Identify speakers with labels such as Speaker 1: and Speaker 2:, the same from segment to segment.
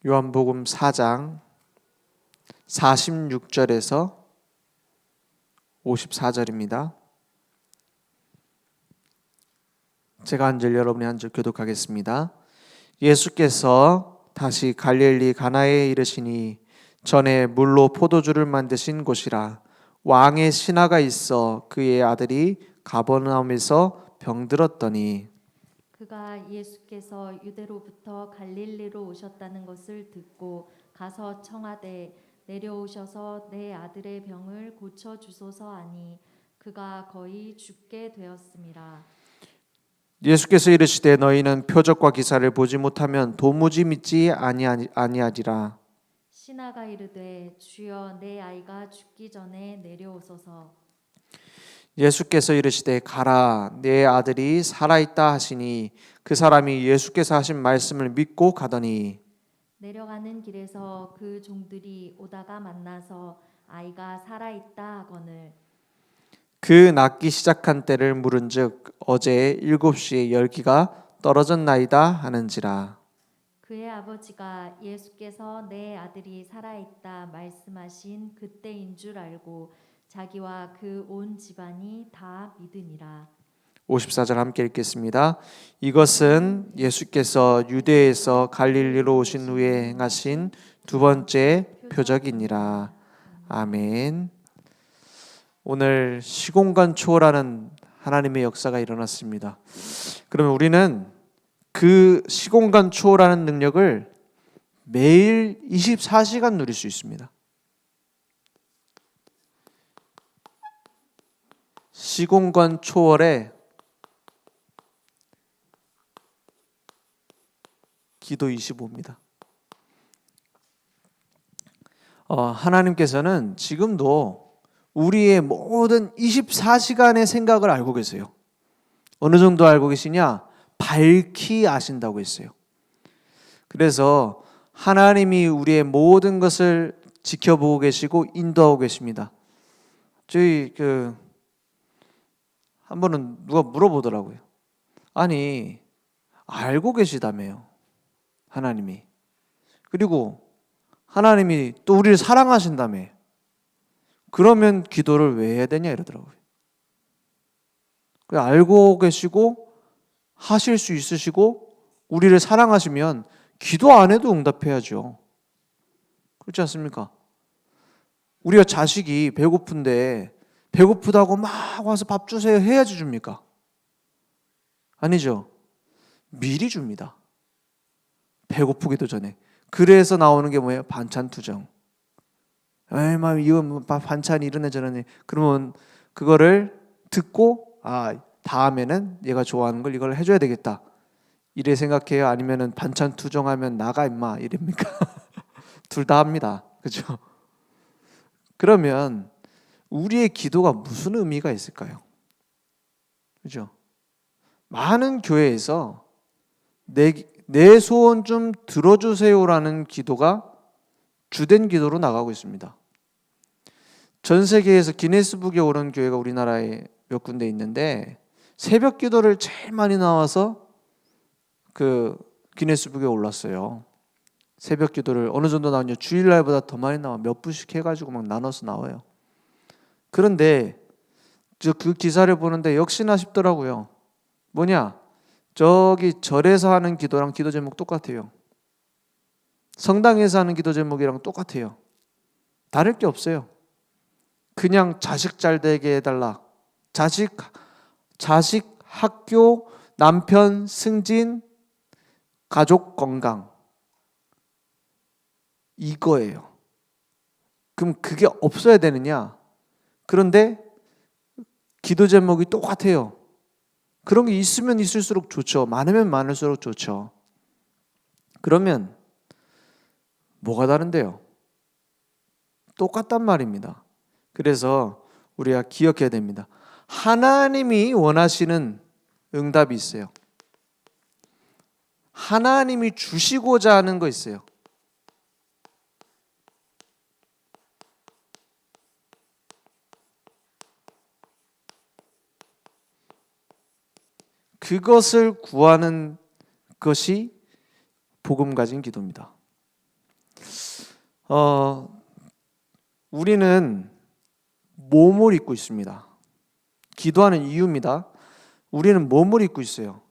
Speaker 1: 요한복음 4장 46절에서 54절입니다. 제가 한 절, 여러분이 한 절 교독하겠습니다. 예수께서 다시 갈릴리 가나에 이르시니 전에 물로 포도주를 만드신 곳이라. 왕의 신하가 있어 그의 아들이 가버나움에서 병들었더니
Speaker 2: 그가 예수께서 유대로부터 갈릴리로 오셨다는 것을 듣고 가서 청하되 내려오셔서 내 아들의 병을 고쳐 주소서 하니 그가 거의 죽게 되었음이라.
Speaker 1: 예수께서 이르시되 너희는 표적과 기사를 보지 못하면 도무지 믿지 아니하리라.
Speaker 2: 신하가 이르되 주여 내 아이가 죽기 전에 내려오소서.
Speaker 1: 예수께서 이르시되 가라 내 아들이 살아있다 하시니 그 사람이 예수께서 하신 말씀을 믿고 가더니
Speaker 2: 내려가는 길에서 그 종들이 오다가 만나서 아이가 살아있다 하거늘
Speaker 1: 그 낫기 시작한 때를 물은즉 어제 7시에 열기가 떨어졌나이다 하는지라.
Speaker 2: 그의 아버지가 예수께서 내 아들이 살아있다 말씀하신 그때인 줄 알고 자기와 그 온 집안이 다 믿으니라.
Speaker 1: 54절 함께 읽겠습니다. 이것은 예수께서 유대에서 갈릴리로 오신 후에 행하신 두 번째 표적이니라. 아멘. 오늘 시공간 초월하는 하나님의 역사가 일어났습니다. 그러면 우리는 그 시공간 초월하는 능력을 매일 24시간 누릴 수 있습니다. 시공간 초월의 기도 25입니다. 하나님께서는 지금도 우리의 모든 24시간의 생각을 알고 계세요. 어느 정도 알고 계시냐? 밝히 아신다고 했어요. 그래서 하나님이 우리의 모든 것을 지켜보고 계시고 인도하고 계십니다. 저희 한 번은 누가 물어보더라고요. 아니 알고 계시다며요. 하나님이. 그리고 하나님이 또 우리를 사랑하신다며. 그러면 기도를 왜 해야 되냐 이러더라고요. 알고 계시고 하실 수 있으시고 우리를 사랑하시면 기도 안 해도 응답해야죠. 그렇지 않습니까? 우리가 자식이 배고픈데 배고프다고 막 와서 밥 주세요 해야지 줍니까? 아니죠. 미리 줍니다. 배고프기도 전에. 그래서 나오는 게 뭐예요? 반찬 투정. 에이, 이건 반찬이 이러네 저러네. 그러면 그거를 듣고 다음에는 얘가 좋아하는 걸 이걸 해줘야 되겠다. 이래 생각해요? 아니면은 반찬 투정하면 나가 임마 이럽니까? 둘 다 합니다. 그렇죠? 그러면 우리의 기도가 무슨 의미가 있을까요? 그렇죠? 많은 교회에서 내 소원 좀 들어주세요라는 기도가 주된 기도로 나가고 있습니다. 전 세계에서 기네스북에 오른 교회가 우리나라에 몇 군데 있는데 새벽 기도를 제일 많이 나와서 그 기네스북에 올랐어요. 새벽 기도를 어느 정도 나오냐? 주일날보다 더 많이 나와. 몇 부씩 해가지고 막 나눠서 나와요. 그런데 그 기사를 보는데 역시나 싶더라고요. 뭐냐? 저기 절에서 하는 기도랑 기도 제목 똑같아요. 성당에서 하는 기도 제목이랑 똑같아요. 다를 게 없어요. 그냥 자식 잘 되게 해달라. 자식 학교, 남편 승진, 가족 건강. 이거예요. 그럼 그게 없어야 되느냐? 그런데 기도 제목이 똑같아요. 그런 게 있으면 있을수록 좋죠. 많으면 많을수록 좋죠. 그러면 뭐가 다른데요? 똑같단 말입니다. 그래서 우리가 기억해야 됩니다. 하나님이 원하시는 응답이 있어요. 하나님이 주시고자 하는 거 있어요. 그것을 구하는 것이 복음 가진 기도입니다. 우리는 몸을 입고 있습니다. 기도하는 이유입니다. 우리는 몸을 입고 있어요.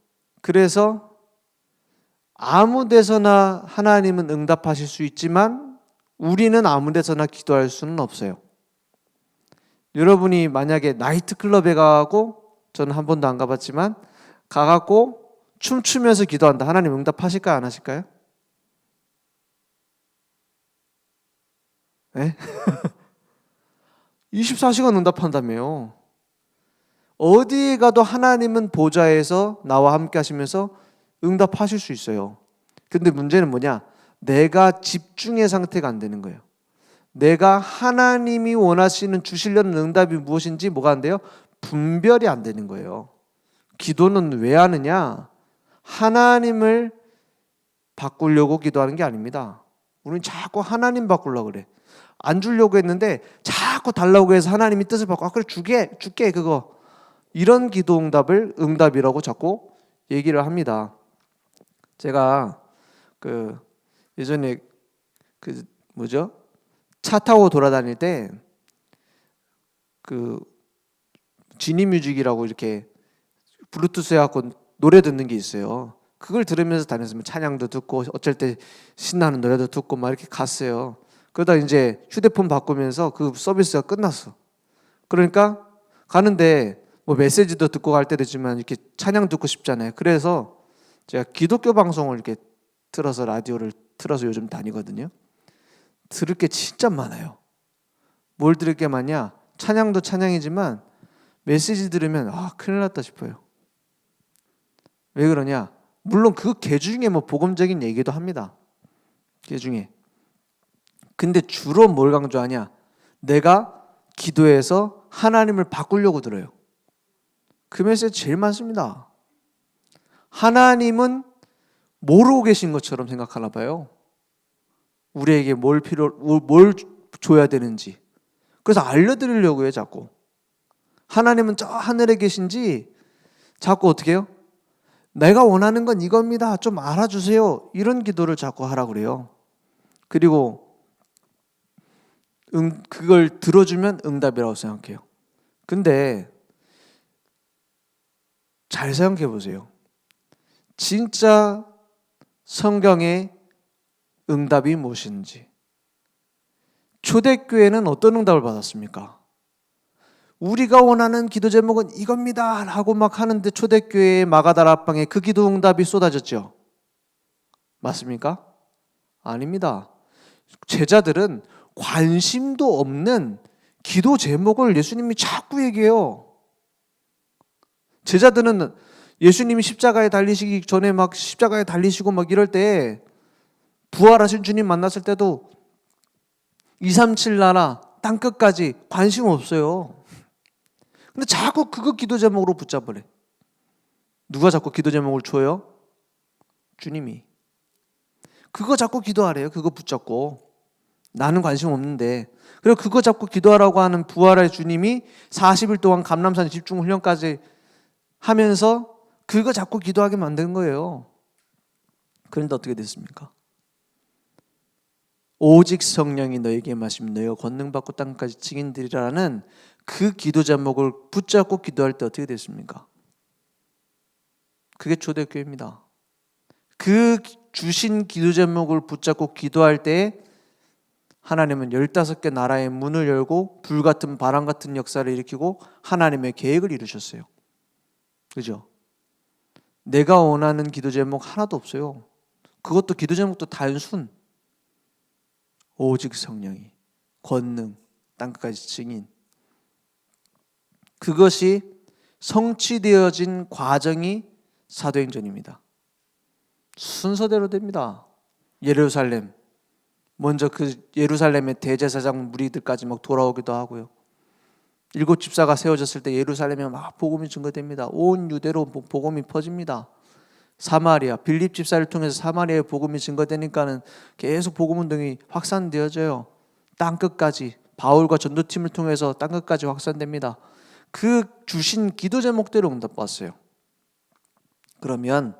Speaker 1: 그래서 아무 데서나 하나님은 응답하실 수 있지만 우리는 아무 데서나 기도할 수는 없어요. 여러분이 만약에 나이트클럽에 가고, 저는 한 번도 안 가봤지만 가갖고 춤추면서 기도한다. 하나님 응답하실까요? 안 하실까요? 네? 24시간 응답한다며요. 어디에 가도 하나님은 보좌에서 나와 함께 하시면서 응답하실 수 있어요. 근데 문제는 뭐냐? 내가 집중의 상태가 안 되는 거예요. 내가 하나님이 원하시는 주시려는 응답이 무엇인지 뭐가 안 돼요? 분별이 안 되는 거예요. 기도는 왜 하느냐? 하나님을 바꾸려고 기도하는 게 아닙니다. 우리는 자꾸 하나님 바꾸려고 그래. 안 주려고 했는데 자꾸 달라고 해서 하나님이 뜻을 바꿔. 그래 줄게 그거. 이런 기도 응답을 응답이라고 자꾸 얘기를 합니다. 제가 예전에 차 타고 돌아다닐 때 지니뮤직이라고 이렇게 블루투스 해갖고 노래 듣는 게 있어요. 그걸 들으면서 다녔으면 찬양도 듣고 어쩔 때 신나는 노래도 듣고 막 이렇게 갔어요. 그러다 이제 휴대폰 바꾸면서 그 서비스가 끝났어. 그러니까 가는데 뭐 메시지도 듣고 갈 때도 있지만 이렇게 찬양 듣고 싶잖아요. 그래서 제가 기독교 방송을 이렇게 틀어서 라디오를 틀어서 요즘 다니거든요. 들을 게 진짜 많아요. 뭘 들을 게 많냐? 찬양도 찬양이지만 메시지 들으면 큰일 났다 싶어요. 왜 그러냐? 물론 그 개 중에 뭐 복음적인 얘기도 합니다. 개 중에. 근데 주로 뭘 강조하냐? 내가 기도해서 하나님을 바꾸려고 들어요. 그 메시지 제일 많습니다. 하나님은 모르고 계신 것처럼 생각하나 봐요. 우리에게 뭘 줘야 되는지. 그래서 알려드리려고 해요, 자꾸. 하나님은 저 하늘에 계신지 자꾸 어떻게 해요? 내가 원하는 건 이겁니다. 좀 알아주세요. 이런 기도를 자꾸 하라고 그래요. 그리고 그걸 들어주면 응답이라고 생각해요. 근데 잘 생각해 보세요. 진짜 성경의 응답이 무엇인지. 초대교회는 어떤 응답을 받았습니까? 우리가 원하는 기도 제목은 이겁니다 하고 막 하는데 초대교회의 마가다락방에 그 기도 응답이 쏟아졌죠. 맞습니까? 아닙니다. 제자들은 관심도 없는 기도 제목을 예수님이 자꾸 얘기해요. 제자들은 예수님이 십자가에 달리시기 전에 막 십자가에 달리시고 막 이럴 때 부활하신 주님 만났을 때도 237 나라 땅끝까지 관심 없어요. 근데 자꾸 그거 기도 제목으로 붙잡으래. 누가 자꾸 기도 제목을 줘요? 주님이. 그거 자꾸 기도하래요. 그거 붙잡고. 나는 관심 없는데. 그리고 그거 자꾸 기도하라고 하는 부활의 주님이 40일 동안 감람산 집중 훈련까지 하면서 그거 자꾸 기도하게 만든 거예요. 그런데 어떻게 됐습니까? 오직 성령이 너에게 임하시면 너희가 권능 받고 땅까지 증인들이라는 그 기도 제목을 붙잡고 기도할 때 어떻게 됐습니까? 그게 초대교회입니다. 그 주신 기도 제목을 붙잡고 기도할 때 하나님은 15개 나라의 문을 열고 불같은 바람 같은 역사를 일으키고 하나님의 계획을 이루셨어요. 그죠? 내가 원하는 기도 제목 하나도 없어요. 그것도 기도 제목도 단순. 오직 성령이 권능 땅끝까지 증인. 그것이 성취되어진 과정이 사도행전입니다. 순서대로 됩니다. 예루살렘 먼저 그 예루살렘의 대제사장 무리들까지 막 돌아오기도 하고요. 7 집사가 세워졌을 때 예루살렘에 막 복음이 증거됩니다. 온 유대로 복음이 퍼집니다. 사마리아 빌립 집사를 통해서 사마리아에 복음이 증거되니까는 계속 복음 운동이 확산되어져요. 땅 끝까지 바울과 전도팀을 통해서 땅 끝까지 확산됩니다. 그 주신 기도 제목대로 응답받았어요. 그러면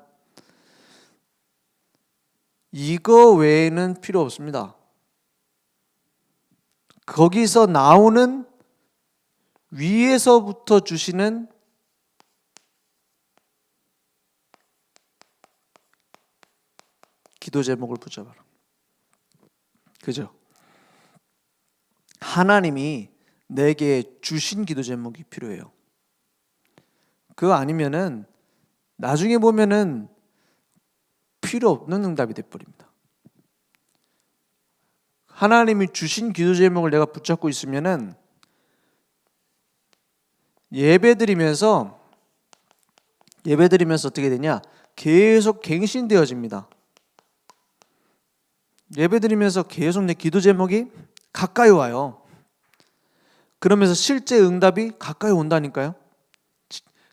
Speaker 1: 이거 외에는 필요 없습니다. 거기서 나오는 위에서부터 주시는 기도 제목을 붙잡아라. 그죠? 하나님이 내게 주신 기도 제목이 필요해요. 그거 아니면은 나중에 보면은 필요 없는 응답이 돼버립니다. 하나님이 주신 기도 제목을 내가 붙잡고 있으면은 예배드리면서 어떻게 되냐? 계속 갱신되어집니다. 예배드리면서 계속 내 기도 제목이 가까이 와요. 그러면서 실제 응답이 가까이 온다니까요.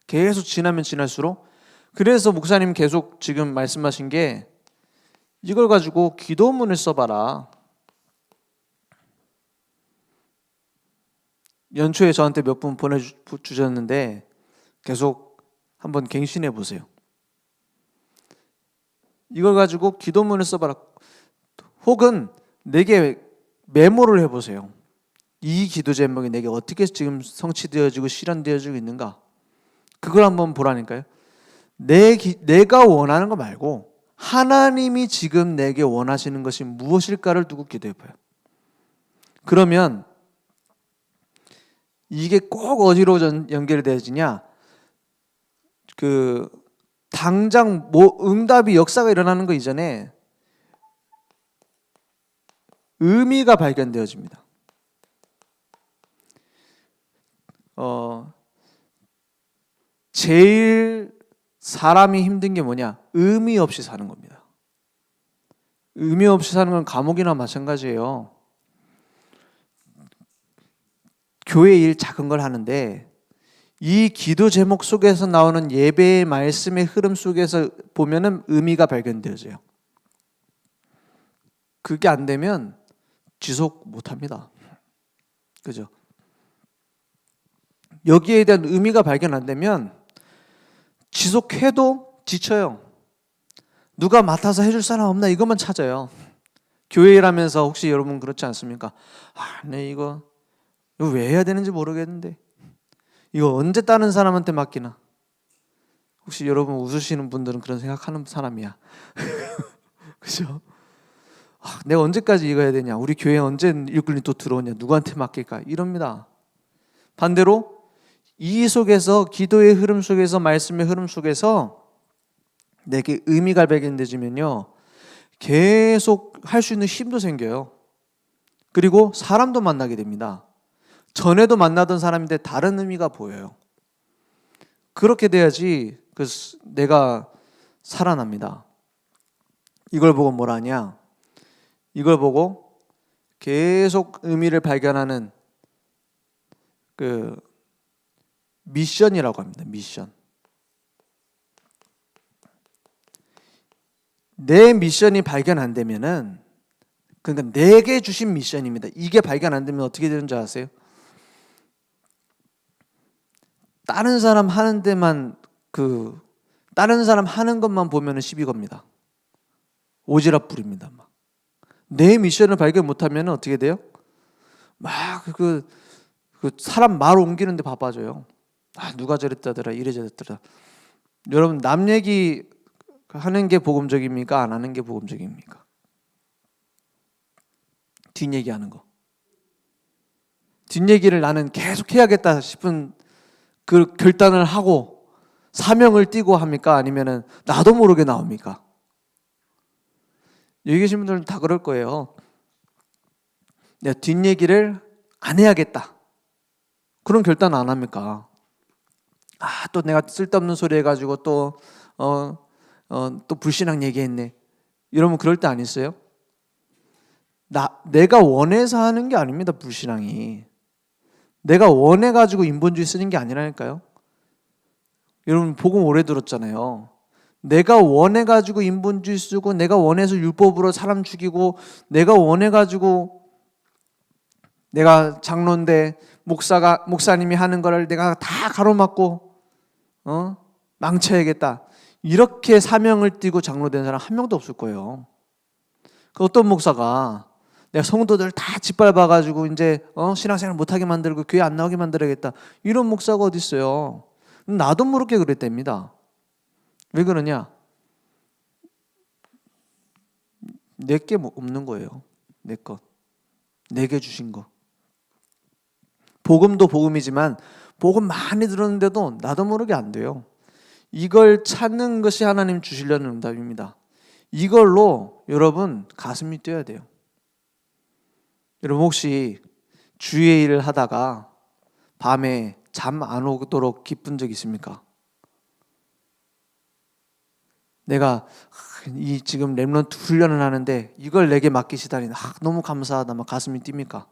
Speaker 1: 계속 지나면 지날수록. 그래서 목사님 계속 지금 말씀하신 게 이걸 가지고 기도문을 써봐라. 연초에 저한테 몇 분 보내주셨는데 계속 한번 갱신해 보세요. 이걸 가지고 기도문을 써봐라. 혹은 내게 메모를 해보세요. 이 기도 제목이 내게 어떻게 지금 성취되어지고 실현되어지고 있는가. 그걸 한번 보라니까요. 내가 원하는 거 말고 하나님이 지금 내게 원하시는 것이 무엇일까를 두고 기도해봐요. 그러면 이게 꼭 어디로 연결이 되어지냐? 당장 응답이 역사가 일어나는 거 이전에 의미가 발견되어집니다. 제일 사람이 힘든 게 뭐냐? 의미 없이 사는 겁니다. 의미 없이 사는 건 감옥이나 마찬가지예요. 교회 일 작은 걸 하는데 이 기도 제목 속에서 나오는 예배의 말씀의 흐름 속에서 보면은 의미가 발견되어져요. 그게 안 되면 지속 못 합니다. 그죠? 여기에 대한 의미가 발견 안 되면 지속해도 지쳐요. 누가 맡아서 해줄 사람 없나 이것만 찾아요. 교회 일하면서 혹시 여러분 그렇지 않습니까? 네 이거 왜 해야 되는지 모르겠는데 이거 언제 다른 사람한테 맡기나? 혹시 여러분 웃으시는 분들은 그런 생각하는 사람이야. 그죠? 내가 언제까지 이거 해야 되냐? 우리 교회 언제 일꾼이 또 들어오냐? 누구한테 맡길까? 이럽니다. 반대로 이 속에서 기도의 흐름 속에서 말씀의 흐름 속에서 내게 의미가 발견되지면요 계속 할 수 있는 힘도 생겨요. 그리고 사람도 만나게 됩니다. 전에도 만나던 사람인데 다른 의미가 보여요. 그렇게 돼야지 내가 살아납니다. 이걸 보고 뭘 하냐? 이걸 보고 계속 의미를 발견하는 미션이라고 합니다. 미션. 내 미션이 발견 안 되면은 그러니까 내게 주신 미션입니다. 이게 발견 안 되면 어떻게 되는 줄 아세요? 다른 사람 하는 데만 다른 사람 하는 것만 보면은 시비 겁니다. 오지랖 부립니다. 막. 내 미션을 발견 못하면 어떻게 돼요? 막 사람 말 옮기는데 바빠져요. 누가 저랬다더라 이래 저랬더라. 여러분 남 얘기 하는 게 복음적입니까? 안 하는 게 복음적입니까? 뒷얘기하는 거. 뒷얘기를 나는 계속 해야겠다 싶은 그 결단을 하고 사명을 띠고 합니까? 아니면은 나도 모르게 나옵니까? 여기 계신 분들은 다 그럴 거예요. 내가 뒷얘기를 안 해야겠다. 그런 결단 안 합니까? 또 내가 쓸데없는 소리 해가지고 또 불신앙 얘기했네. 이러면 그럴 때 안 있어요? 내가 원해서 하는 게 아닙니다. 불신앙이. 내가 원해가지고 인본주의 쓰는 게 아니라니까요. 여러분 복음 오래 들었잖아요. 내가 원해가지고 인본주의 쓰고 내가 원해서 율법으로 사람 죽이고 내가 원해가지고 내가 장로인데 목사님이 하는 거를 내가 다 가로막고 망쳐야겠다. 이렇게 사명을 띠고 장로된 사람 한 명도 없을 거예요. 어떤 목사가 내가 성도들 다 짓밟아가지고 이제 신앙생활 못하게 만들고 교회 안 나오게 만들어야겠다. 이런 목사가 어디 있어요? 나도 모르게 그랬답니다. 왜 그러냐? 내게 없는 거예요. 내 것. 내게 주신 거. 복음도 복음이지만 복음 많이 들었는데도 나도 모르게 안 돼요. 이걸 찾는 것이 하나님 주시려는 응답입니다. 이걸로 여러분 가슴이 뛰어야 돼요. 여러분 혹시 주의 일을 하다가 밤에 잠 안 오도록 기쁜 적 있습니까? 내가 이 지금 렘넌트 훈련을 하는데 이걸 내게 맡기시다니 너무 감사하다 막 가슴이 뜁니까?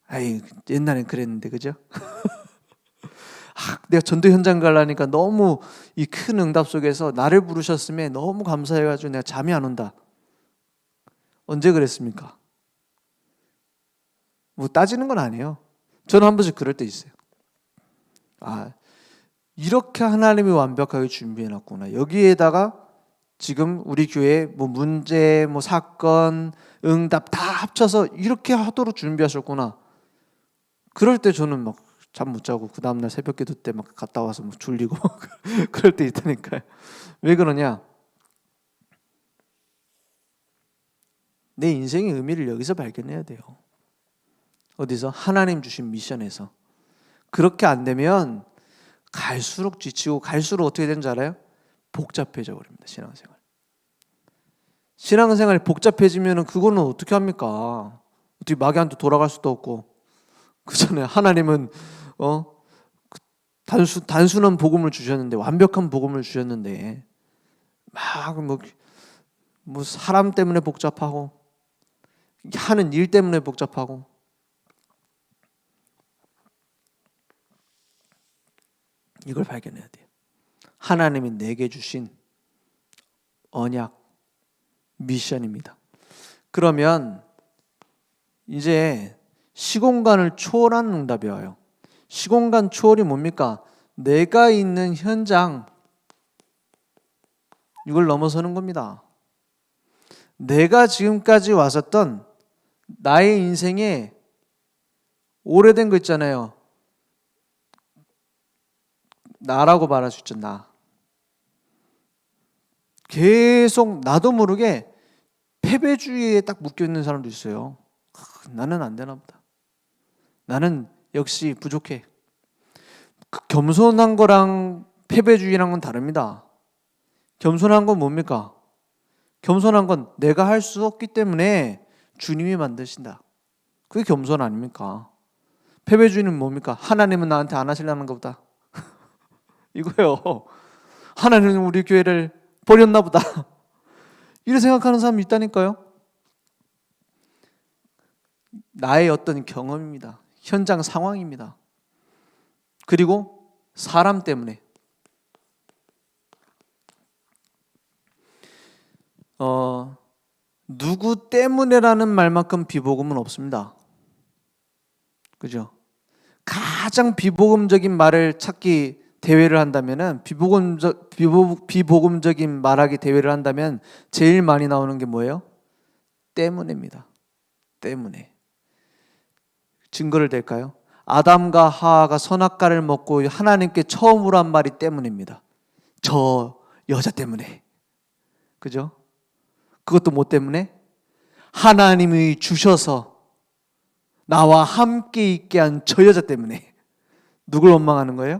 Speaker 1: 아이 옛날엔 그랬는데 그죠? 내가 전도 현장 가려니까 너무 이 큰 응답 속에서 나를 부르셨음에 너무 감사해가지고 내가 잠이 안 온다. 언제 그랬습니까? 뭐 따지는 건 아니에요. 저는 한 번씩 그럴 때 있어요. 이렇게 하나님이 완벽하게 준비해놨구나. 여기에다가 지금 우리 교회 뭐 문제, 뭐 사건, 응답 다 합쳐서 이렇게 하도록 준비하셨구나. 그럴 때 저는 막 잠 못 자고 그 다음날 새벽기도 때 막 갔다 와서 막 졸리고 그럴 때 있다니까요. 왜 그러냐? 내 인생의 의미를 여기서 발견해야 돼요. 어디서? 하나님 주신 미션에서. 그렇게 안 되면 갈수록 지치고 갈수록 어떻게 되는 줄 알아요? 복잡해져 버립니다. 신앙생활. 신앙생활이 복잡해지면 그거는 어떻게 합니까? 어떻게 마귀한테 돌아갈 수도 없고 그잖아요. 하나님은 단순한 복음을 주셨는데 완벽한 복음을 주셨는데 막 뭐 사람 때문에 복잡하고 하는 일 때문에 복잡하고 이걸 발견해야 돼요. 하나님이 내게 주신 언약 미션입니다. 그러면 이제 시공간을 초월하는 응답이 와요. 시공간 초월이 뭡니까? 내가 있는 현장 이걸 넘어서는 겁니다. 내가 지금까지 왔었던 나의 인생에 오래된 거 있잖아요. 나라고 말할 수 있죠. 나. 계속 나도 모르게 패배주의에 딱 묶여있는 사람도 있어요. 나는 안 되나 보다. 나는 역시 부족해. 겸손한 거랑 패배주의랑 건 다릅니다. 겸손한 건 뭡니까? 겸손한 건 내가 할 수 없기 때문에 주님이 만드신다. 그게 겸손 아닙니까? 패배주의는 뭡니까? 하나님은 나한테 안 하시려는 것보다 이거요. 하나님은 우리 교회를 버렸나 보다. 이렇게 생각하는 사람이 있다니까요. 나의 어떤 경험입니다. 현장 상황입니다. 그리고 사람 때문에 누구 때문에라는 말만큼 비복음은 없습니다. 그죠? 가장 비복음적인 말을 찾기 대회를 한다면은 비복음적인 말하기 대회를 한다면 제일 많이 나오는 게 뭐예요? 때문에입니다. 때문에. 증거를 댈까요? 아담과 하와가 선악과를 먹고 하나님께 처음으로 한 말이 때문입니다. 저 여자 때문에. 그죠? 그것도 뭐 때문에? 하나님이 주셔서 나와 함께 있게 한 저 여자 때문에. 누굴 원망하는 거예요?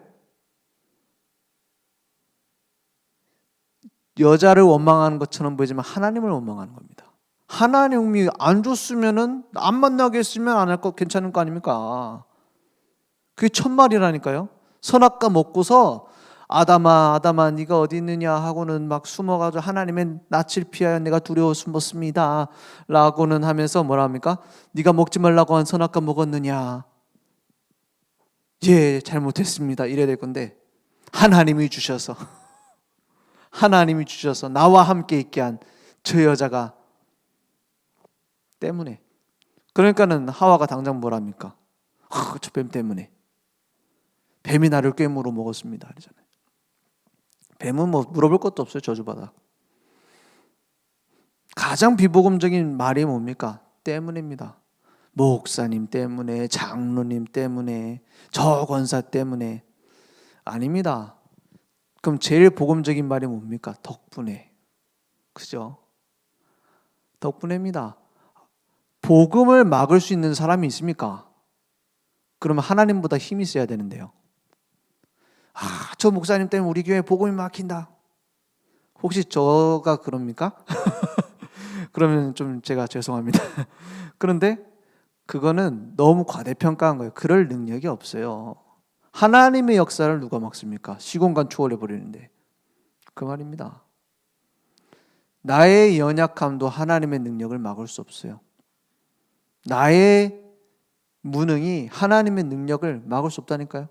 Speaker 1: 여자를 원망하는 것처럼 보이지만 하나님을 원망하는 겁니다. 하나님이 안 줬으면은 안 만나게 했으면 안 할 거 괜찮은 거 아닙니까? 그게 첫말이라니까요. 선악과 먹고서 아담아 네가 어디 있느냐 하고는 막 숨어가지고 하나님의 낯을 피하여 내가 두려워 숨었습니다 라고는 하면서 뭐라 합니까? 네가 먹지 말라고 한 선악과 먹었느냐? 예, 잘못했습니다 이래야 될 건데 하나님이 주셔서 나와 함께 있게 한 저 여자가 때문에. 그러니까는 하와가 당장 뭘 합니까? 저 뱀 때문에. 뱀이 나를 꾀물어 먹었습니다 그러잖아요. 뱀은 뭐 물어볼 것도 없어요. 저주받아. 가장 비복음적인 말이 뭡니까? 때문입니다. 목사님 때문에, 장로님 때문에, 저 권사 때문에. 아닙니다. 그럼 제일 복음적인 말이 뭡니까? 덕분에. 그죠? 덕분에입니다. 복음을 막을 수 있는 사람이 있습니까? 그러면 하나님보다 힘이 있어야 되는데요. 저 목사님 때문에 우리 교회 복음이 막힌다. 혹시 저가 그럽니까? 그러면 좀 제가 죄송합니다. 그런데 그거는 너무 과대평가한 거예요. 그럴 능력이 없어요. 하나님의 역사를 누가 막습니까? 시공간 초월해 버리는데. 그 말입니다. 나의 연약함도 하나님의 능력을 막을 수 없어요. 나의 무능이 하나님의 능력을 막을 수 없다니까요.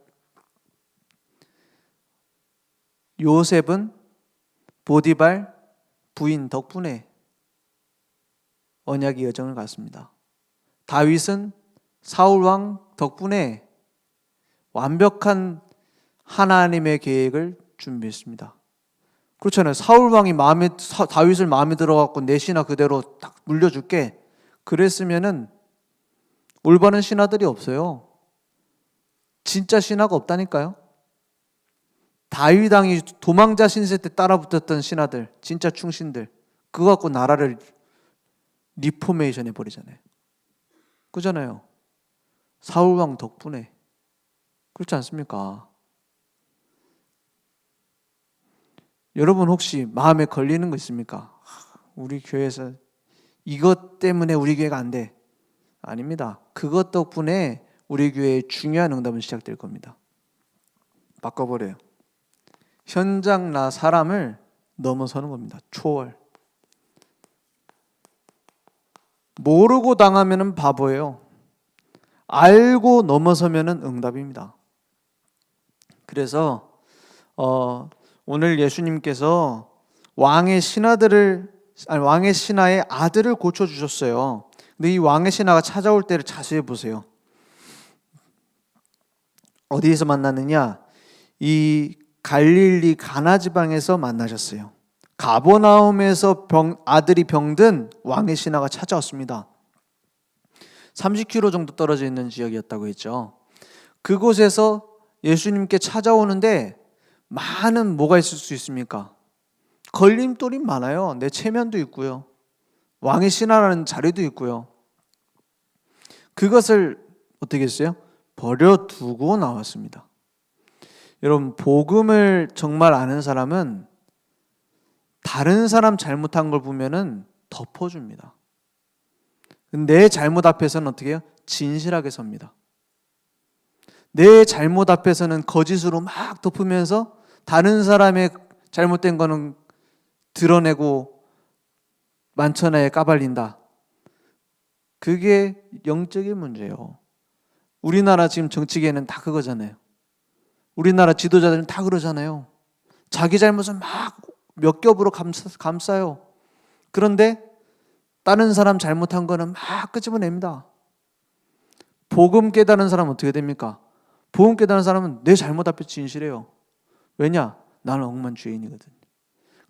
Speaker 1: 요셉은 보디발 부인 덕분에 언약의 여정을 갔습니다. 다윗은 사울 왕 덕분에 완벽한 하나님의 계획을 준비했습니다. 그렇잖아요. 사울 왕이 다윗을 마음에 들어갖고 내 신하 그대로 딱 물려줄게. 그랬으면은 올바른 신하들이 없어요. 진짜 신하가 없다니까요. 다윗 왕이 도망자 신세 때 따라붙었던 신하들, 진짜 충신들, 그거 갖고 나라를 리포메이션 해버리잖아요. 그잖아요. 사울 왕 덕분에. 그렇지 않습니까? 여러분 혹시 마음에 걸리는 거 있습니까? 우리 교회에서 이것 때문에 우리 교회가 안 돼. 아닙니다. 그것 덕분에 우리 교회의 중요한 응답은 시작될 겁니다. 바꿔버려요. 현장 나 사람을 넘어서는 겁니다. 초월. 모르고 당하면 바보예요. 알고 넘어서면 응답입니다. 그래서 오늘 예수님께서 왕의 신하의 아들을 고쳐주셨어요. 근데 이 왕의 신하가 찾아올 때를 자세히 보세요. 어디에서 만났느냐? 이 갈릴리 가나 지방에서 만나셨어요. 가버나움에서 아들이 병든 왕의 신하가 찾아왔습니다. 30km 정도 떨어져 있는 지역이었다고 했죠. 그곳에서 예수님께 찾아오는데 많은 뭐가 있을 수 있습니까? 걸림돌이 많아요. 내 체면도 있고요. 왕의 신하라는 자리도 있고요. 그것을 어떻게 했어요? 버려두고 나왔습니다. 여러분, 복음을 정말 아는 사람은 다른 사람 잘못한 걸 보면은 덮어줍니다. 내 잘못 앞에서는 어떻게 해요? 진실하게 섭니다. 내 잘못 앞에서는 거짓으로 막 덮으면서 다른 사람의 잘못된 거는 드러내고 만천하에 까발린다. 그게 영적인 문제예요. 우리나라 지금 정치계는 다 그거잖아요. 우리나라 지도자들은 다 그러잖아요. 자기 잘못은 막 몇 겹으로 감싸요. 그런데 다른 사람 잘못한 거는 막 끄집어냅니다. 복음 깨달은 사람은 어떻게 됩니까? 복음 깨달은 사람은 내 잘못 앞에 진실해요. 왜냐? 나는 억만 죄인이거든.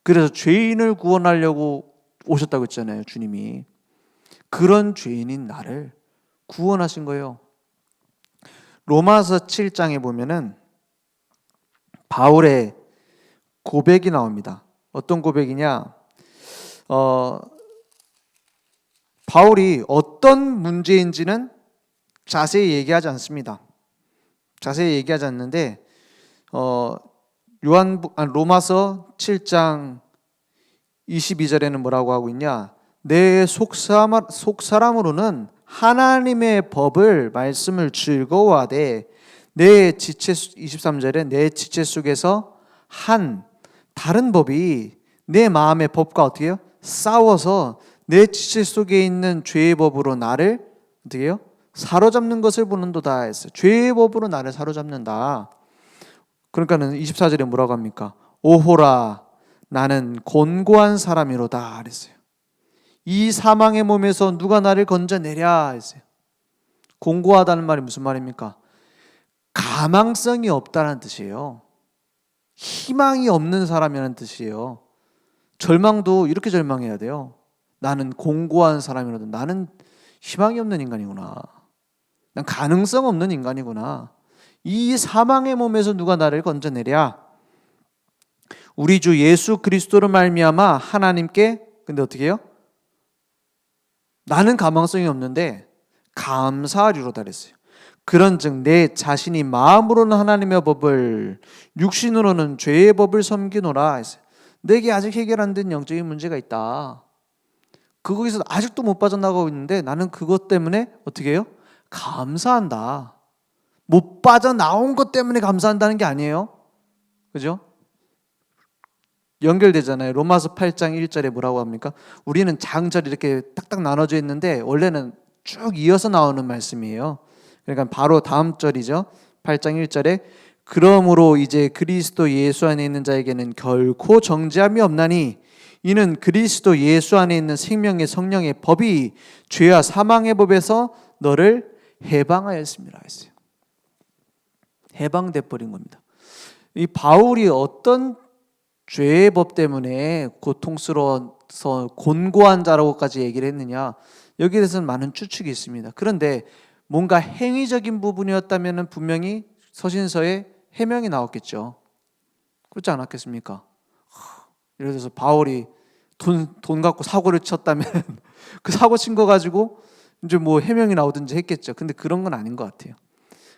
Speaker 1: 그래서 죄인을 구원하려고 오셨다고 했잖아요, 주님이. 그런 죄인인 나를 구원하신 거예요. 로마서 7장에 보면은 바울의 고백이 나옵니다. 어떤 고백이냐? 바울이 어떤 문제인지는 자세히 얘기하지 않습니다. 자세히 얘기하지 않는데 로마서 7장 22절에는 뭐라고 하고 있냐? 내 속사람으로는 하나님의 법을 말씀을 즐거워하되 내 지체 23절에 내 지체 속에서 다른 법이 내 마음의 법과 어떻게 해요? 싸워서 내 지체 속에 있는 죄의 법으로 나를 어떻게 해요? 사로잡는 것을 보는도다 했어요. 죄의 법으로 나를 사로잡는다. 그러니까는 24절에 뭐라고 합니까? 오호라 나는 곤고한 사람이로다 그랬어요. 이 사망의 몸에서 누가 나를 건져내랴 했어요. 곤고하다는 말이 무슨 말입니까? 가망성이 없다는 뜻이에요. 희망이 없는 사람이라는 뜻이에요. 절망도 이렇게 절망해야 돼요. 나는 공고한 사람이라도 나는 희망이 없는 인간이구나. 난 가능성 없는 인간이구나. 이 사망의 몸에서 누가 나를 건져내랴? 우리 주 예수 그리스도로 말미암아 하나님께 근데 어떻게 해요? 나는 가망성이 없는데 감사하리로다 그랬어요. 그런즉 내 자신이 마음으로는 하나님의 법을 육신으로는 죄의 법을 섬기노라 했어요. 내게 아직 해결 안 된 영적인 문제가 있다. 거기서 아직도 못 빠져나가고 있는데 나는 그것 때문에 어떻게 해요? 감사한다. 못 빠져나온 것 때문에 감사한다는 게 아니에요. 그죠? 연결되잖아요. 로마서 8장 1절에 뭐라고 합니까? 우리는 장절이 이렇게 딱딱 나눠져 있는데 원래는 쭉 이어서 나오는 말씀이에요. 그러니까 바로 다음 절이죠. 8장 1절에 그러므로 이제 그리스도 예수 안에 있는 자에게는 결코 정죄함이 없나니 이는 그리스도 예수 안에 있는 생명의 성령의 법이 죄와 사망의 법에서 너를 해방하였습니다 했어요. 해방돼 버린 겁니다. 이 바울이 어떤 죄의 법 때문에 고통스러워서 곤고한 자라고까지 얘기를 했느냐, 여기에 대해서는 많은 추측이 있습니다. 그런데 뭔가 행위적인 부분이었다면 분명히 서신서에 해명이 나왔겠죠. 그렇지 않았겠습니까? 예를 들어서 바울이 돈 갖고 사고를 쳤다면 그 사고 친 거 가지고 이제 뭐 해명이 나오든지 했겠죠. 근데 그런 건 아닌 것 같아요.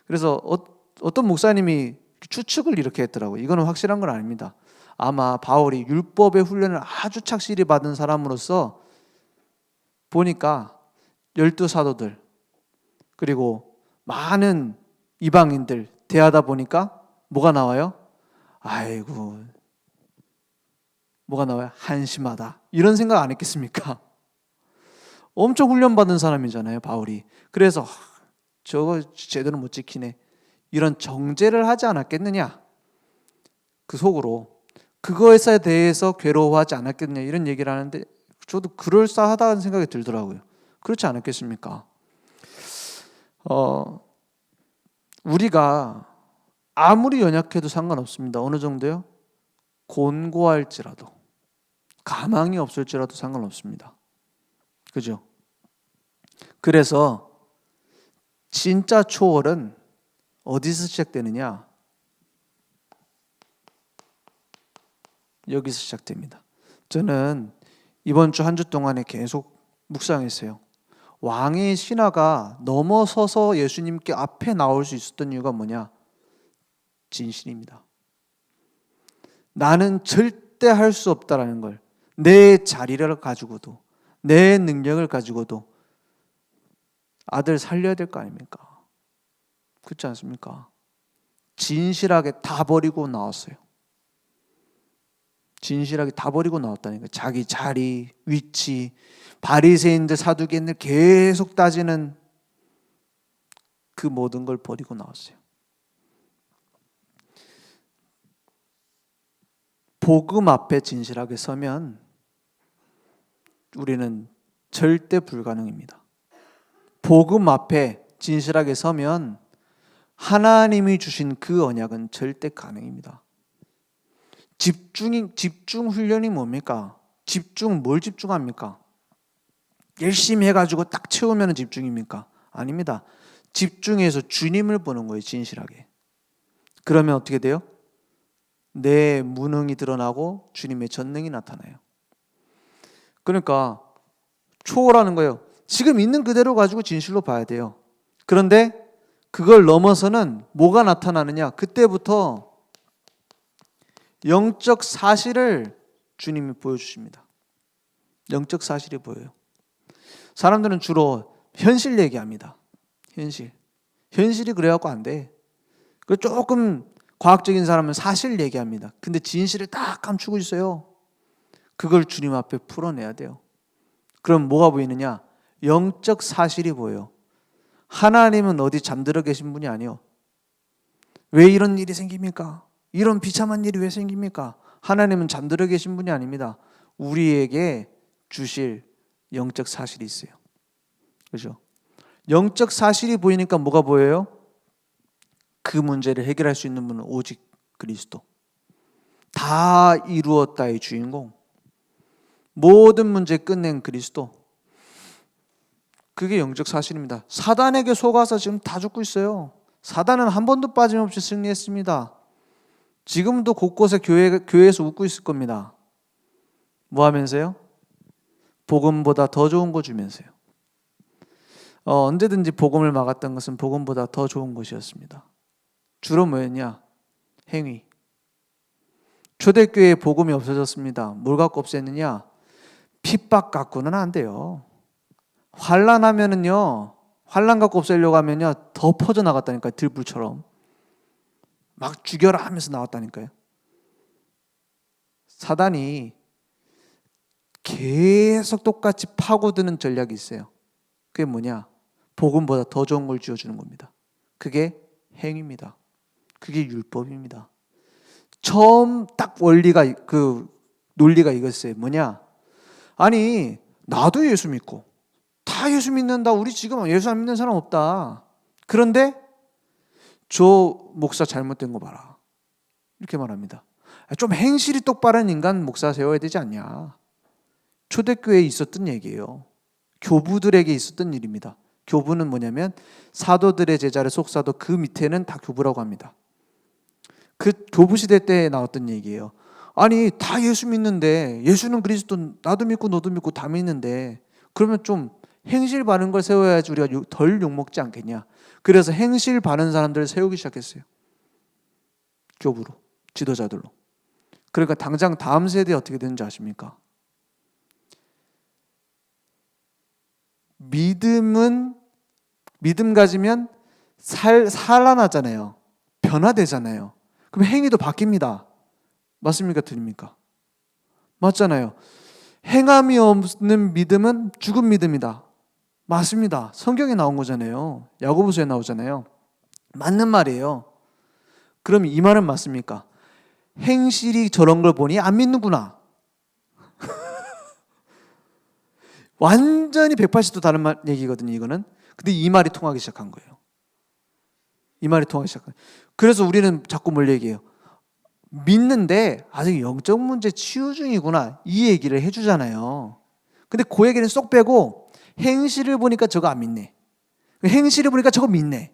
Speaker 1: 그래서 어떤 목사님이 추측을 이렇게 했더라고요. 이거는 확실한 건 아닙니다. 아마 바울이 율법의 훈련을 아주 착실히 받은 사람으로서 보니까 12사도들 그리고 많은 이방인들 대하다 보니까 뭐가 나와요? 아이고, 뭐가 나와요? 한심하다. 이런 생각 안 했겠습니까? 엄청 훈련받은 사람이잖아요, 바울이. 그래서 저거 제대로 못 지키네. 이런 정죄를 하지 않았겠느냐? 그 속으로 그거에 대해서 괴로워하지 않았겠느냐 이런 얘기를 하는데 저도 그럴싸하다는 생각이 들더라고요. 그렇지 않았겠습니까? 우리가 아무리 연약해도 상관없습니다. 어느 정도요? 곤고할지라도 가망이 없을지라도 상관없습니다. 그죠? 그래서 진짜 초월은 어디서 시작되느냐? 여기서 시작됩니다. 저는 이번 주 한 주 동안에 계속 묵상했어요. 왕의 신하가 넘어서서 예수님께 앞에 나올 수 있었던 이유가 뭐냐? 진실입니다. 나는 절대 할 수 없다라는 걸, 내 자리를 가지고도 내 능력을 가지고도 아들 살려야 될 거 아닙니까? 그렇지 않습니까? 진실하게 다 버리고 나왔어요. 진실하게 다 버리고 나왔다니까. 자기 자리, 위치, 바리새인들, 사두개인들 계속 따지는 그 모든 걸 버리고 나왔어요. 복음 앞에 진실하게 서면 우리는 절대 불가능입니다. 복음 앞에 진실하게 서면 하나님이 주신 그 언약은 절대 가능입니다. 집중 훈련이 뭡니까? 뭘 집중합니까? 열심히 해가지고 딱 채우면 집중입니까? 아닙니다. 집중해서 주님을 보는 거예요, 진실하게. 그러면 어떻게 돼요? 내 무능이 드러나고 주님의 전능이 나타나요. 그러니까 초월하는 거예요. 지금 있는 그대로 가지고 진실로 봐야 돼요. 그런데 그걸 넘어서는 뭐가 나타나느냐? 그때부터 영적 사실을 주님이 보여주십니다. 영적 사실이 보여요. 사람들은 주로 현실 얘기합니다. 현실이 그래갖고 안 돼. 조금 과학적인 사람은 사실 얘기합니다. 근데 진실을 딱 감추고 있어요. 그걸 주님 앞에 풀어내야 돼요. 그럼 뭐가 보이느냐? 영적 사실이 보여요. 하나님은 어디 잠들어 계신 분이 아니요. 왜 이런 일이 생깁니까? 이런 비참한 일이 왜 생깁니까? 하나님은 잠들어 계신 분이 아닙니다. 우리에게 주실 영적 사실이 있어요. 그렇죠? 영적 사실이 보이니까 뭐가 보여요? 그 문제를 해결할 수 있는 분은 오직 그리스도. 다 이루었다의 주인공. 모든 문제 끝낸 그리스도. 그게 영적 사실입니다. 사단에게 속아서 지금 다 죽고 있어요. 사단은 한 번도 빠짐없이 승리했습니다. 지금도 곳곳에 교회에서 웃고 있을 겁니다. 뭐 하면서요? 복음보다 더 좋은 거 주면서요. 언제든지 복음을 막았던 것은 복음보다 더 좋은 것이었습니다. 주로 뭐였냐? 행위. 초대교회에 복음이 없어졌습니다. 뭘 갖고 없앴느냐? 핍박 갖고는 안 돼요. 환난하면은요, 환난 갖고 없애려고 하면요, 더 퍼져 나갔다니까요. 들불처럼 막 죽여라 하면서 나왔다니까요. 사단이 계속 똑같이 파고드는 전략이 있어요. 그게 뭐냐? 복음보다 더 좋은 걸 쥐어주는 겁니다. 그게 행위입니다. 그게 율법입니다. 처음 딱 원리가, 그 논리가 이거였어요. 뭐냐? 아니, 나도 예수 믿고 다 예수 믿는다. 우리 지금 예수 안 믿는 사람 없다. 그런데 저 목사 잘못된 거 봐라. 이렇게 말합니다. 좀 행실이 똑바른 인간 목사 세워야 되지 않냐. 초대교회에 있었던 얘기예요. 교부들에게 있었던 일입니다. 교부는 뭐냐면 사도들의 제자를 속사도 그 밑에는 다 교부라고 합니다. 그 교부 시대 때 나왔던 얘기예요. 아니 다 예수 믿는데, 예수는 그리스도, 나도 믿고 너도 믿고 다 믿는데, 그러면 좀 행실 바른 걸 세워야지 우리가 덜 욕먹지 않겠냐. 그래서 행실 바른 사람들을 세우기 시작했어요. 교부로, 지도자들로. 그러니까 당장 다음 세대에 어떻게 되는지 아십니까? 믿음 가지면 살아나잖아요. 변화되잖아요. 그럼 행위도 바뀝니다. 맞습니까? 틀립니까? 맞잖아요. 행함이 없는 믿음은 죽은 믿음이다. 맞습니다. 성경에 나온 거잖아요. 야고보서에 나오잖아요. 맞는 말이에요. 그럼 이 말은 맞습니까? 행실이 저런 걸 보니 안 믿는구나. 완전히 180도 다른 얘기거든요, 이거는. 근데 이 말이 통하기 시작한 거예요. 이 말이 통하기 시작한 거예요. 그래서 우리는 자꾸 뭘 얘기해요? 믿는데 아직 영적 문제 치유 중이구나. 이 얘기를 해주잖아요. 근데 그 얘기는 쏙 빼고 행실을 보니까 저거 안 믿네. 행실을 보니까 저거 믿네.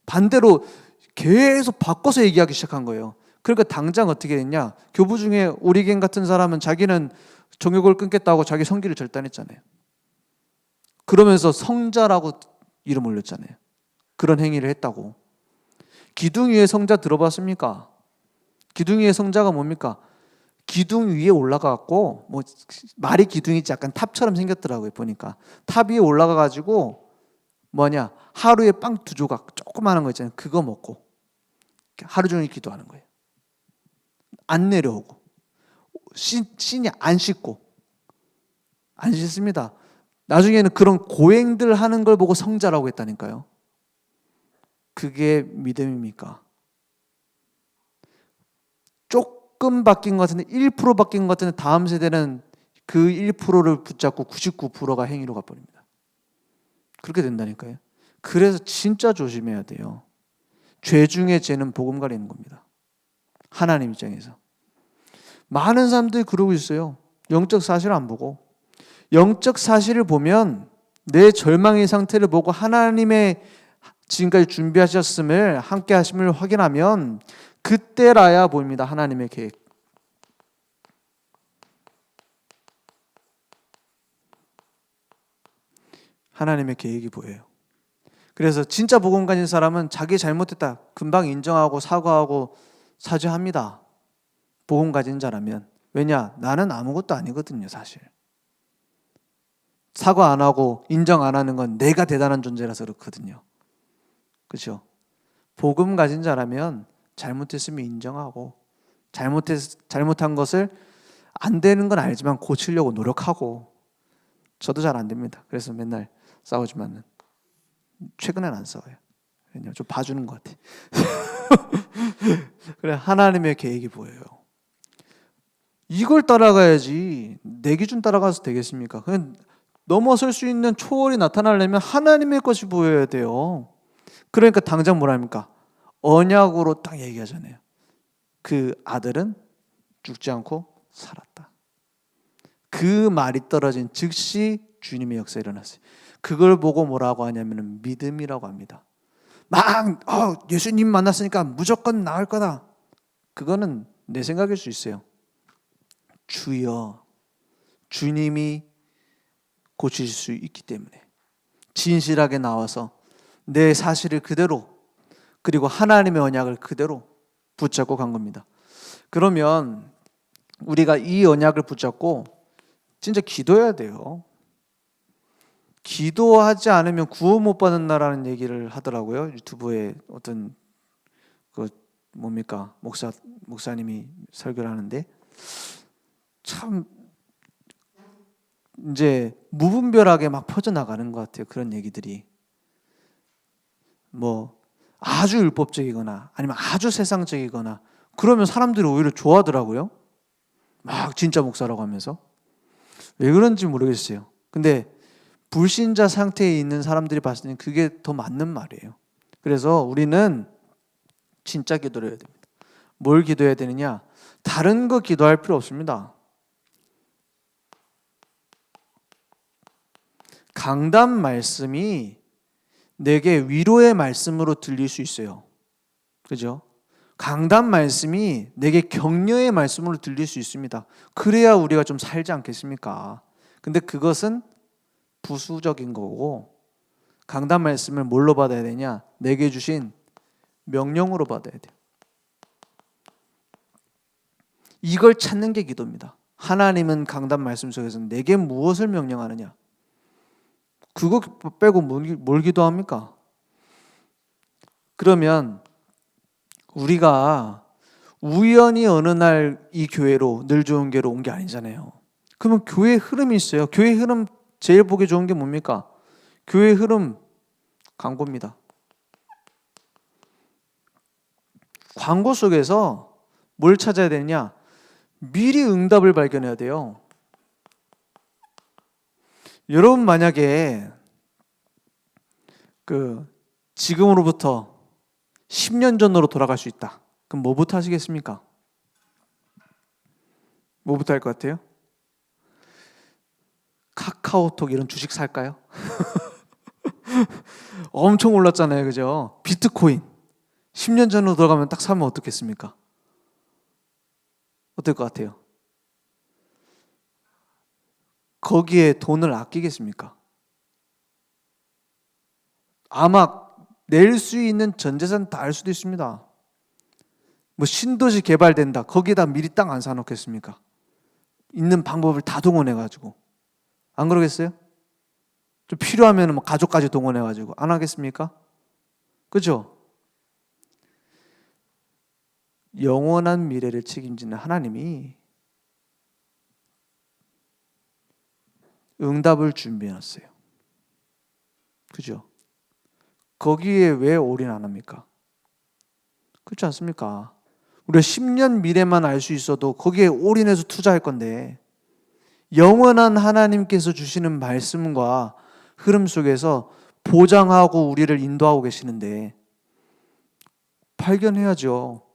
Speaker 1: 반대로 계속 바꿔서 얘기하기 시작한 거예요. 그러니까 당장 어떻게 됐냐? 교부 중에 오리겐 같은 사람은 자기는 정욕을 끊겠다고 자기 성기를 절단했잖아요. 그러면서 성자라고 이름 올렸잖아요. 그런 행위를 했다고. 기둥 위에 성자 들어봤습니까? 기둥 위에 성자가 뭡니까? 기둥 위에 올라가갖고, 뭐 말이 기둥이지 약간 탑처럼 생겼더라고요. 보니까 탑 위에 올라가가지고 뭐냐, 하루에 빵 2조각 조그마한 거 있잖아요. 그거 먹고 하루 종일 기도하는 거예요. 안 내려오고, 신이 안 씻고, 안 씻습니다. 나중에는 그런 고행들 하는 걸 보고 성자라고 했다니까요. 그게 믿음입니까? 조금 바뀐 것 같은데, 1% 바뀐 것 같은데 다음 세대는 그 1%를 붙잡고 99%가 행위로 가버립니다. 그렇게 된다니까요. 그래서 진짜 조심해야 돼요. 죄 중에 죄는 복음 가리는 겁니다. 하나님 입장에서. 많은 사람들이 그러고 있어요. 영적 사실을 안 보고. 영적 사실을 보면 내 절망의 상태를 보고 하나님의 지금까지 준비하셨음을, 함께 하심을 확인하면 그때라야 보입니다. 하나님의 계획. 하나님의 계획이 보여요. 그래서 진짜 복음 가진 사람은 자기 잘못했다 금방 인정하고 사과하고 사죄합니다. 복음 가진 자라면. 왜냐? 나는 아무것도 아니거든요, 사실. 사과 안 하고 인정 안 하는 건 내가 대단한 존재라서 그렇거든요. 그렇죠? 복음 가진 자라면 잘못했으면 인정하고, 잘못한 것을 안 되는 건 알지만 고치려고 노력하고. 저도 잘 안 됩니다. 그래서 맨날 싸우지만은 최근엔 안 싸워요. 왜냐면 좀 봐주는 것 같아. 그래, 하나님의 계획이 보여요. 이걸 따라가야지 내 기준 따라가서 되겠습니까? 그냥 넘어설 수 있는 초월이 나타나려면 하나님의 것이 보여야 돼요. 그러니까 당장 뭐라 합니까? 언약으로 딱 얘기하잖아요. 그 아들은 죽지 않고 살았다. 그 그 말이 떨어진 즉시 주님의 역사가 일어났어요. 그걸 보고 뭐라고 하냐면 믿음이라고 합니다. 막 예수님 만났으니까 무조건 나을 거다. 그거는 내 생각일 수 있어요. 주여, 주님이 고칠 수 있기 때문에 진실하게 나와서 내 사실을 그대로, 그리고 하나님의 언약을 그대로 붙잡고 간 겁니다. 그러면 우리가 이 언약을 붙잡고 진짜 기도해야 돼요. 기도하지 않으면 구원 못 받는다라는 얘기를 하더라고요. 유튜브에 어떤 목사님이 설교를 하는데, 참 이제 무분별하게 막 퍼져나가는 것 같아요. 그런 얘기들이 뭐 아주 율법적이거나 아니면 아주 세상적이거나 그러면 사람들이 오히려 좋아하더라고요. 막 진짜 목사라고 하면서. 왜 그런지 모르겠어요. 근데 불신자 상태에 있는 사람들이 봤을 때는 그게 더 맞는 말이에요. 그래서 우리는 진짜 기도를 해야 됩니다. 뭘 기도해야 되느냐? 다른 거 기도할 필요 없습니다. 강단 말씀이 내게 위로의 말씀으로 들릴 수 있어요. 그죠? 강단 말씀이 내게 격려의 말씀으로 들릴 수 있습니다. 그래야 우리가 좀 살지 않겠습니까? 근데 그것은 부수적인 거고, 강단 말씀을 뭘로 받아야 되냐? 내게 주신 명령으로 받아야 돼요. 이걸 찾는 게 기도입니다. 하나님은 강단 말씀 속에서 내게 무엇을 명령하느냐? 그거 빼고 뭘 기도합니까? 그러면 우리가 우연히 어느 날 이 교회로, 늘 좋은 교회로 온 게 아니잖아요. 그러면 교회 흐름이 있어요. 교회 흐름 제일 보기 좋은 게 뭡니까? 교회 흐름 광고입니다. 광고 속에서 뭘 찾아야 되느냐? 미리 응답을 발견해야 돼요. 여러분 만약에 지금으로부터 10년 전으로 돌아갈 수 있다. 그럼 뭐부터 하시겠습니까? 뭐부터 할 것 같아요? 카카오톡 이런 주식 살까요? 엄청 올랐잖아요. 그죠? 비트코인 10년 전으로 돌아가면 딱 사면 어떻겠습니까? 어떨 것 같아요? 거기에 돈을 아끼겠습니까? 아마 낼 수 있는 전 재산 다 할 수도 있습니다. 뭐 신도시 개발된다. 거기에다 미리 땅 안 사놓겠습니까? 있는 방법을 다 동원해가지고. 안 그러겠어요? 좀 필요하면 뭐 가족까지 동원해가지고. 안 하겠습니까? 그죠? 영원한 미래를 책임지는 하나님이 응답을 준비해놨어요. 그죠? 거기에 왜 올인 안 합니까? 그렇지 않습니까? 우리가 10년 미래만 알 수 있어도 거기에 올인해서 투자할 건데, 영원한 하나님께서 주시는 말씀과 흐름 속에서 보장하고 우리를 인도하고 계시는데 발견해야죠.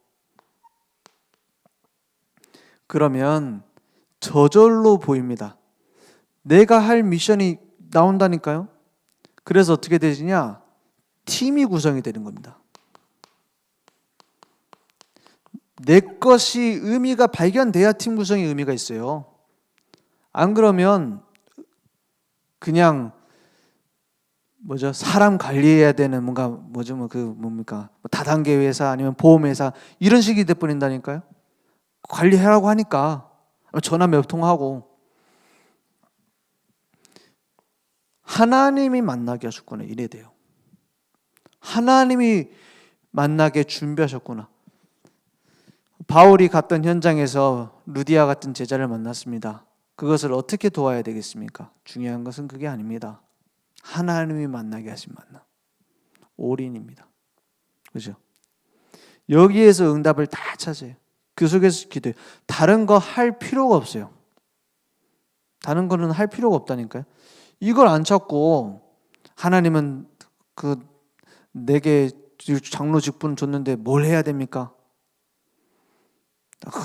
Speaker 1: 그러면 저절로 보입니다. 내가 할 미션이 나온다니까요. 그래서 어떻게 되느냐? 팀이 구성이 되는 겁니다. 내 것이 의미가 발견돼야 팀 구성에 의미가 있어요. 안 그러면 그냥 사람 관리해야 되는 다단계 회사 아니면 보험 회사 이런 식이 돼 버린다니까요. 관리하라고 하니까 전화 몇 통 하고. 하나님이 만나게 하셨구나, 이래 돼요. 하나님이 만나게 준비하셨구나. 바울이 갔던 현장에서 루디아 같은 제자를 만났습니다. 그것을 어떻게 도와야 되겠습니까? 중요한 것은 그게 아닙니다. 하나님이 만나게 하신 만남. 올인입니다. 그죠? 여기에서 응답을 다 찾아요. 그 속에서 기도해요. 다른 거 할 필요가 없어요. 다른 거는 할 필요가 없다니까요. 이걸 안 찾고 하나님은 내게 장로 직분 줬는데 뭘 해야 됩니까?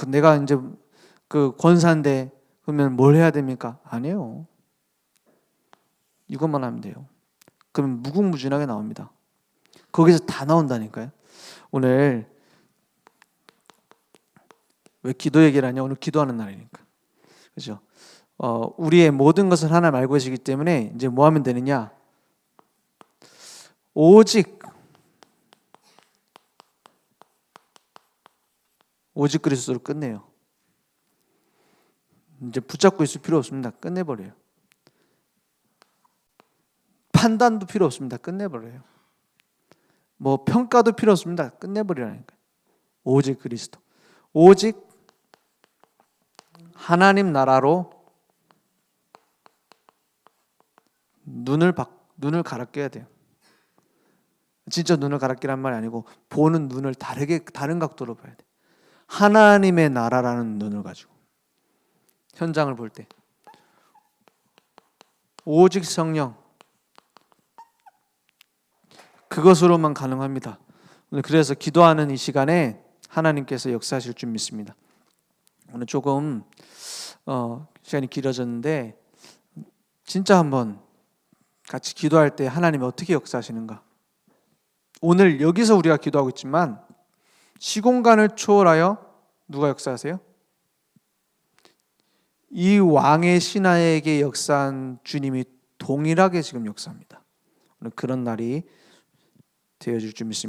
Speaker 1: 내가 이제 권사인데 그러면 뭘 해야 됩니까? 아니에요. 이것만 하면 돼요. 그러면 무궁무진하게 나옵니다. 거기서 다 나온다니까요. 오늘 왜 기도 얘기를 하냐? 오늘 기도하는 날이니까. 그죠? 우리의 모든 것을 하나님 알고 계시기 때문에 이제 뭐 하면 되느냐? 오직 그리스도로 끝내요. 이제 붙잡고 있을 필요 없습니다. 끝내버려요. 판단도 필요 없습니다. 끝내버려요. 뭐 평가도 필요 없습니다. 끝내버리라니까요. 오직 그리스도. 오직 하나님 나라로 눈을 갈아 껴야 돼요. 진짜 눈을 갈아 끼란 말이 아니고 보는 눈을 다른 각도로 봐야 돼요. 하나님의 나라라는 눈을 가지고 현장을 볼 때 오직 성령 그것으로만 가능합니다. 오늘 그래서 기도하는 이 시간에 하나님께서 역사하실 줄 믿습니다. 오늘 조금 시간이 길어졌는데 진짜 한번 같이 기도할 때 하나님이 어떻게 역사하시는가. 오늘 여기서 우리가 기도하고 있지만 시공간을 초월하여 누가 역사하세요? 이 왕의 신하에게 역사한 주님이 동일하게 지금 역사합니다. 오늘 그런 날이 되어질 줄 믿습니다.